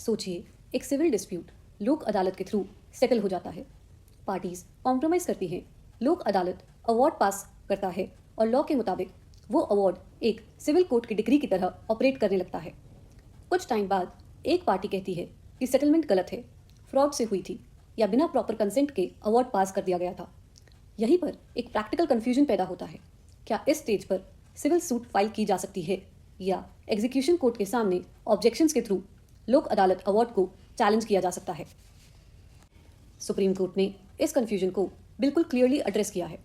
सोचिए, एक civil dispute लोक अदालत के थ्रू सेटल हो जाता है। पार्टीज कॉम्प्रोमाइज करती हैं, लोक अदालत अवार्ड पास करता है और लॉ के मुताबिक वो अवार्ड एक सिविल कोर्ट की डिग्री की तरह ऑपरेट करने लगता है। कुछ टाइम बाद एक पार्टी कहती है कि सेटलमेंट गलत है, फ्रॉड से हुई थी या बिना प्रॉपर कंसेंट के अवार्ड पास कर दिया गया था। यहीं पर एक प्रैक्टिकल कंफ्यूजन पैदा होता है। क्या इस स्टेज पर सिविल सूट फाइल की जा सकती है या एग्जीक्यूशन कोर्ट के सामने ऑब्जेक्शंस के थ्रू लोक अदालत अवार्ड को चैलेंज किया जा सकता है? सुप्रीम कोर्ट ने इस कंफ्यूजन को बिल्कुल क्लियरली एड्रेस किया है।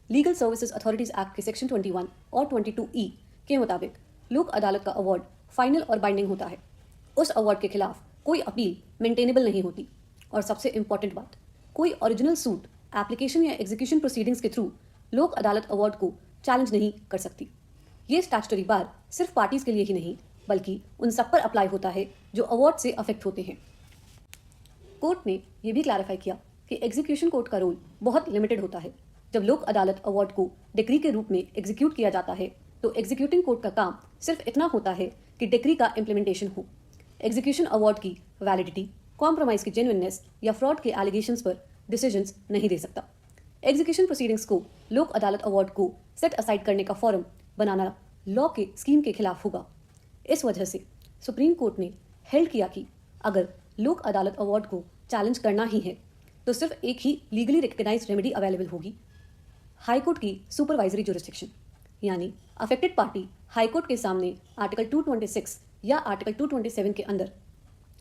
लीगल सर्विसेज अथॉरिटीज एक्ट के सेक्शन 21 और 22E के मुताबिक लोक अदालत का अवार्ड फाइनल और बाइंडिंग होता है। उस अवार्ड के खिलाफ कोई अपील मेंटेनेबल नहीं होती। और सबसे इंपॉर्टेंट बात, कोई ओरिजिनल सूट एप्लीकेशन या एग्जीक्यूशन प्रोसीडिंग्स के थ्रू लोक अदालत अवार्ड को चैलेंज नहीं कर सकती। ये स्टैट्यूटरी बार सिर्फ पार्टीज के लिए ही नहीं बल्कि उन सब पर अप्लाई होता है जो अवार्ड से अफेक्ट होते हैं। कोर्ट ने यह भी क्लैरिफाई किया कि एग्जीक्यूशन कोर्ट का रोल बहुत लिमिटेड होता है। जब लोक अदालत अवार्ड को डिक्री के रूप में एग्जीक्यूट किया जाता है तो एग्जीक्यूटिंग कोर्ट का काम सिर्फ इतना होता है कि डिक्री का इम्प्लीमेंटेशन हो। एग्जीक्यूशन अवार्ड की वैलिडिटी, कॉम्प्रोमाइज की जेन्युइननेस या फ्रॉड के एलिगेशंस पर डिसीजंस नहीं दे सकता। एग्जीक्यूशन प्रोसीडिंग्स को लोक अदालत अवार्ड को सेट असाइड करने का फॉरम बनाना लॉ के स्कीम के खिलाफ होगा। इस वजह से सुप्रीम कोर्ट ने हेल्ड किया कि अगर लोक अदालत अवार्ड को चैलेंज करना ही है तो सिर्फ एक ही लीगली रिकग्नाइज्ड रेमेडी अवेलेबल होगी, हाईकोर्ट की सुपरवाइजरी जुरिस्डिक्शन। यानी अफेक्टेड पार्टी हाईकोर्ट के सामने आर्टिकल 226 या आर्टिकल 227 के अंदर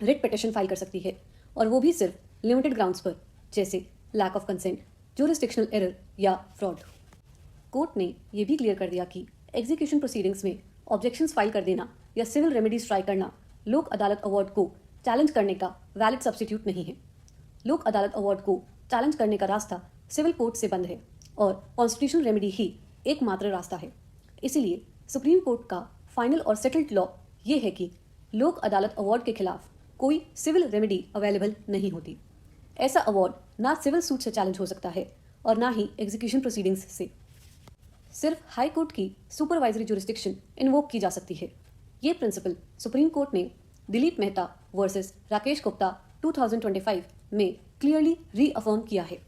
रिट पिटिशन फाइल कर सकती है, और वो भी सिर्फ लिमिटेड ग्राउंड्स पर, जैसे lack of consent, jurisdictional error या फ्रॉड। कोर्ट ने यह भी क्लियर कर दिया कि एग्जीक्यूशन प्रोसीडिंग्स में ऑब्जेक्शंस फाइल कर देना या सिविल रेमेडीज ट्राई करना लोक अदालत अवार्ड को चैलेंज करने का वैलिड सब्स्टिट्यूट नहीं है। लोक अदालत अवार्ड को चैलेंज करने का रास्ता सिविल कोर्ट से बंद है और कॉन्स्टिट्यूशनल रेमेडी ही एकमात्र रास्ता है। इसीलिए सुप्रीम कोर्ट का फाइनल और सेटल्ड लॉ ये है कि लोक अदालत अवार्ड के खिलाफ कोई सिविल रेमेडी अवेलेबल नहीं होती। ऐसा अवार्ड ना सिविल सूट से चैलेंज हो सकता है और ना ही एग्जीक्यूशन प्रोसीडिंग्स से। सिर्फ हाई कोर्ट की सुपरवाइजरी जुरिस्डिक्शन इन्वोक की जा सकती है। ये प्रिंसिपल सुप्रीम कोर्ट ने दिलीप मेहता वर्सेस राकेश गुप्ता 2025 में क्लियरली रीअफर्म किया है।